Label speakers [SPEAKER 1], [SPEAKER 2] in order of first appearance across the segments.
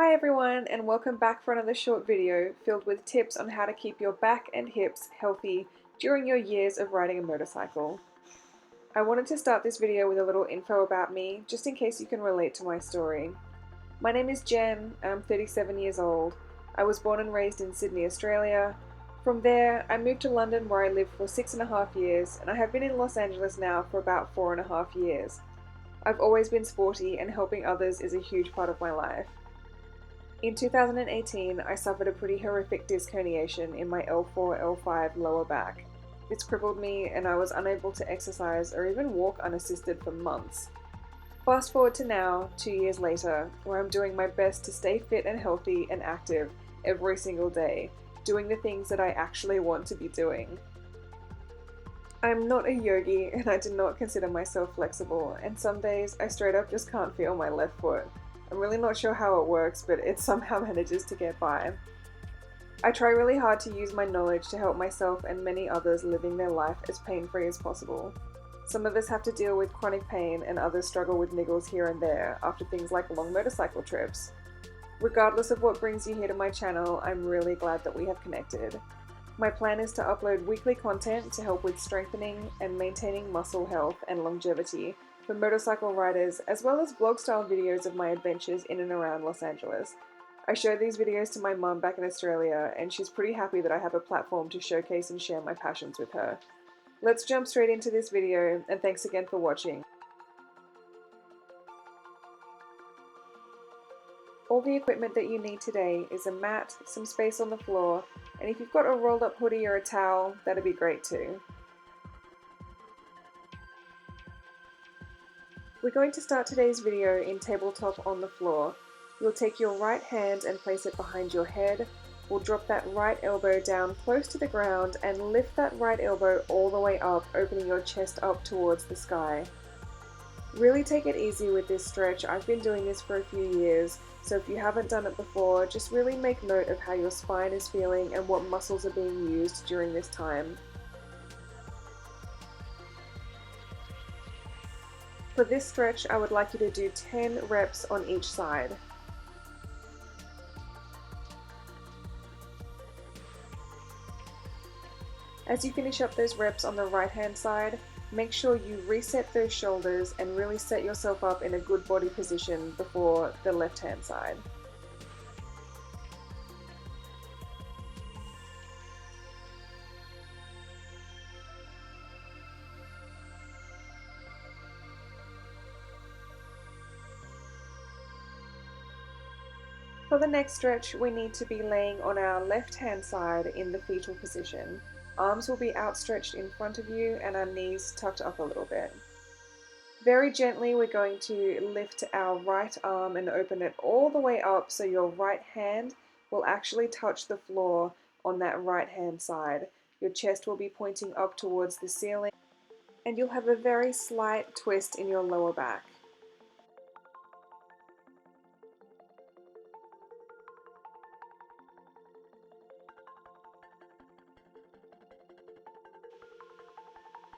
[SPEAKER 1] Hi everyone, and welcome back for another short video filled with tips on how to keep your back and hips healthy during your years of riding a motorcycle. I wanted to start this video with a little info about me, just in case you can relate to my story. My name is Jen, and I'm 37 years old. I was born and raised in Sydney, Australia. From there, I moved to London where I lived for 6.5 years, and I have been in Los Angeles now for about 4.5 years. I've always been sporty, and helping others is a huge part of my life. In 2018, I suffered a pretty horrific disc herniation in my L4-L5 lower back. This crippled me and I was unable to exercise or even walk unassisted for months. Fast forward to now, 2 years later, where I'm doing my best to stay fit and healthy and active every single day, doing the things that I actually want to be doing. I'm not a yogi and I do not consider myself flexible, and some days I straight up just can't feel my left foot. I'm really not sure how it works, but it somehow manages to get by. I try really hard to use my knowledge to help myself and many others living their life as pain-free as possible. Some of us have to deal with chronic pain and others struggle with niggles here and there after things like long motorcycle trips. Regardless of what brings you here to my channel, I'm really glad that we have connected. My plan is to upload weekly content to help with strengthening and maintaining muscle health and longevity for motorcycle riders, as well as vlog-style videos of my adventures in and around Los Angeles. I showed these videos to my mum back in Australia, and she's pretty happy that I have a platform to showcase and share my passions with her. Let's jump straight into this video, and thanks again for watching. All the equipment that you need today is a mat, some space on the floor, and if you've got a rolled up hoodie or a towel, that'd be great too. We're going to start today's video in tabletop on the floor. You'll take your right hand and place it behind your head. We'll drop that right elbow down close to the ground and lift that right elbow all the way up, opening your chest up towards the sky. Really take it easy with this stretch. I've been doing this for a few years, so if you haven't done it before, just really make note of how your spine is feeling and what muscles are being used during this time. For this stretch, I would like you to do 10 reps on each side. As you finish up those reps on the right hand side, make sure you reset those shoulders and really set yourself up in a good body position before the left hand side. For the next stretch, we need to be laying on our left hand side in the fetal position. Arms will be outstretched in front of you and our knees tucked up a little bit. Very gently, we're going to lift our right arm and open it all the way up so your right hand will actually touch the floor on that right hand side. Your chest will be pointing up towards the ceiling and you'll have a very slight twist in your lower back.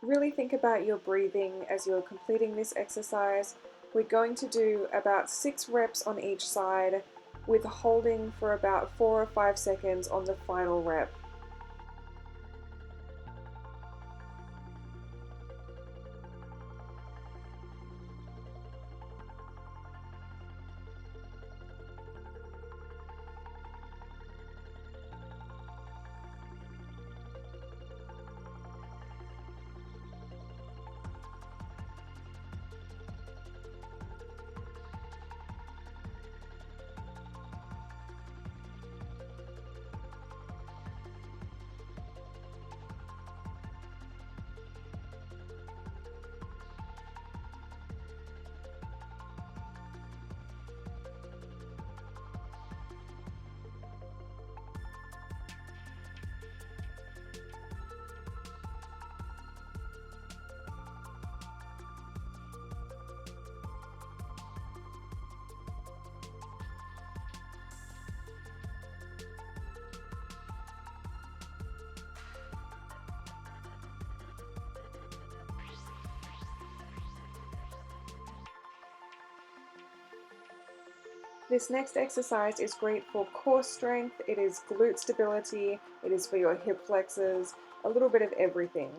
[SPEAKER 1] Really think about your breathing as you're completing this exercise. We're going to do about 6 reps on each side with holding for about 4 or 5 seconds on the final rep. This next exercise is great for core strength, it is glute stability, it is for your hip flexors, a little bit of everything.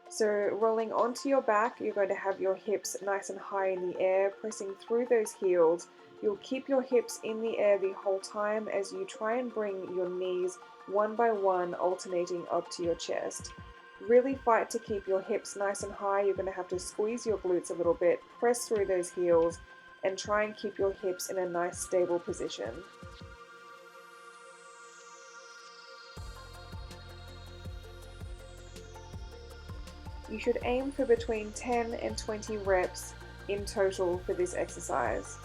[SPEAKER 1] So rolling onto your back, you're going to have your hips nice and high in the air, pressing through those heels. You'll keep your hips in the air the whole time as you try and bring your knees one by one alternating up to your chest. Really fight to keep your hips nice and high. You're going to have to squeeze your glutes a little bit, press through those heels, and try and keep your hips in a nice stable position. You should aim for between 10 and 20 reps in total for this exercise.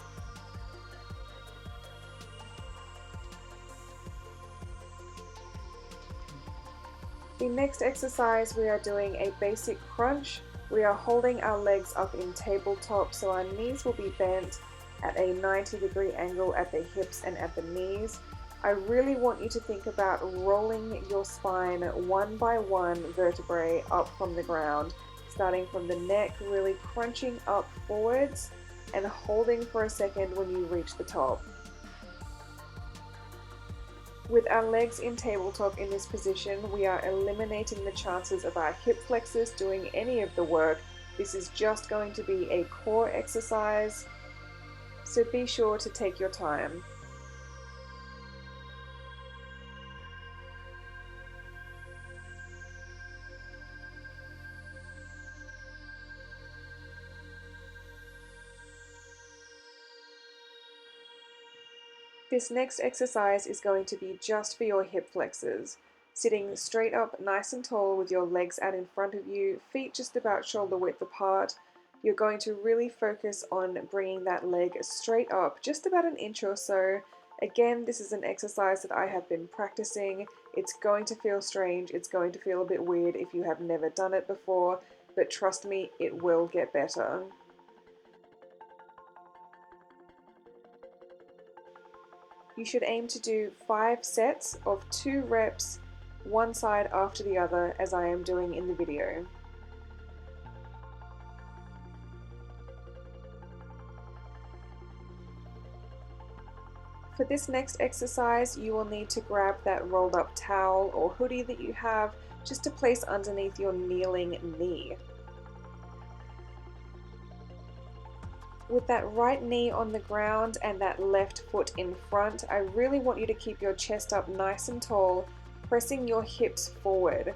[SPEAKER 1] The next exercise, we are doing a basic crunch. We are holding our legs up in tabletop, so our knees will be bent at a 90-degree angle at the hips and at the knees. I really want you to think about rolling your spine one by one vertebrae up from the ground, starting from the neck, really crunching up forwards and holding for a second when you reach the top. With our legs in tabletop in this position, we are eliminating the chances of our hip flexors doing any of the work. This is just going to be a core exercise, so be sure to take your time. This next exercise is going to be just for your hip flexors. Sitting straight up nice and tall with your legs out in front of you, feet just about shoulder width apart. You're going to really focus on bringing that leg straight up, just about an inch or so. Again, this is an exercise that I have been practicing. It's going to feel strange, it's going to feel a bit weird if you have never done it before, but trust me, it will get better. You should aim to do 5 sets of 2 reps, one side after the other, as I am doing in the video. For this next exercise, you will need to grab that rolled up towel or hoodie that you have just to place underneath your kneeling knee. With that right knee on the ground and that left foot in front, I really want you to keep your chest up nice and tall, pressing your hips forward.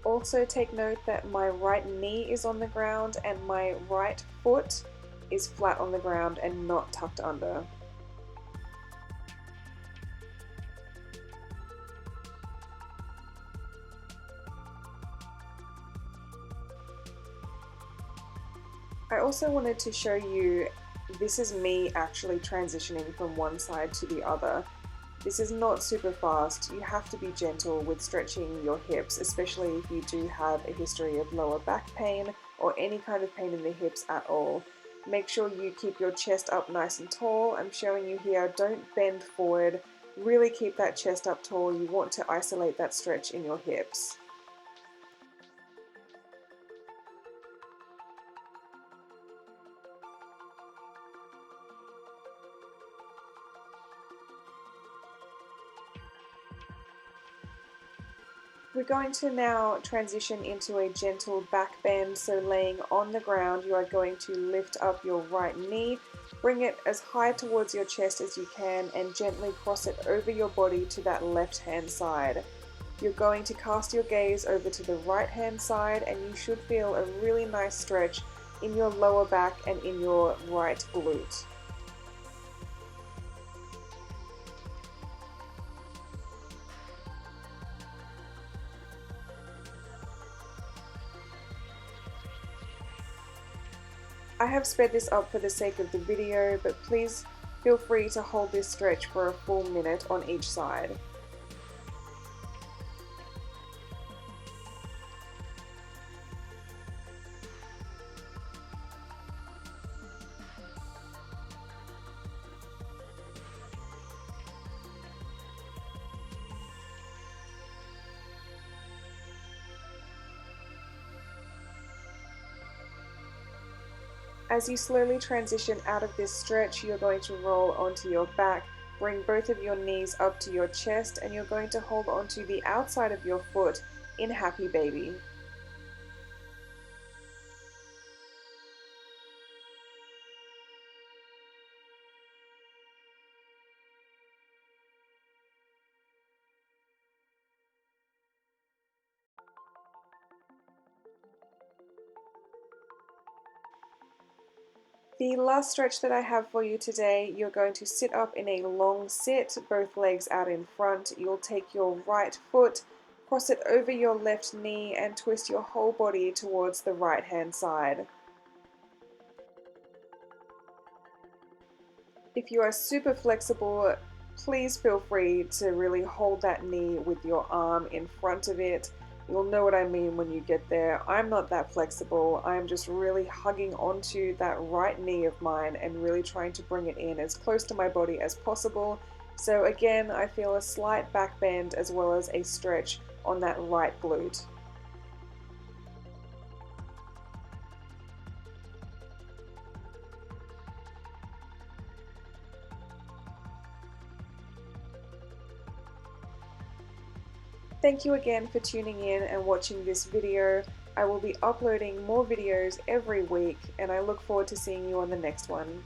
[SPEAKER 1] Also take note that my right knee is on the ground and my right foot is flat on the ground and not tucked under. I also wanted to show you, this is me actually transitioning from one side to the other. This is not super fast. You have to be gentle with stretching your hips, especially if you do have a history of lower back pain or any kind of pain in the hips at all. Make sure you keep your chest up nice and tall. I'm showing you here, don't bend forward. Really keep that chest up tall. You want to isolate that stretch in your hips. We're going to now transition into a gentle back bend, so laying on the ground you are going to lift up your right knee, bring it as high towards your chest as you can and gently cross it over your body to that left hand side. You're going to cast your gaze over to the right hand side and you should feel a really nice stretch in your lower back and in your right glute. I have sped this up for the sake of the video, but please feel free to hold this stretch for a full minute on each side. As you slowly transition out of this stretch, you're going to roll onto your back, bring both of your knees up to your chest, and you're going to hold onto the outside of your foot in Happy Baby. The last stretch that I have for you today, you're going to sit up in a long sit, both legs out in front. You'll take your right foot, cross it over your left knee, and twist your whole body towards the right hand side. If you are super flexible, please feel free to really hold that knee with your arm in front of it. You'll know what I mean when you get there. I'm not that flexible. I'm just really hugging onto that right knee of mine and really trying to bring it in as close to my body as possible. So again, I feel a slight back bend as well as a stretch on that right glute. Thank you again for tuning in and watching this video. I will be uploading more videos every week, and I look forward to seeing you on the next one.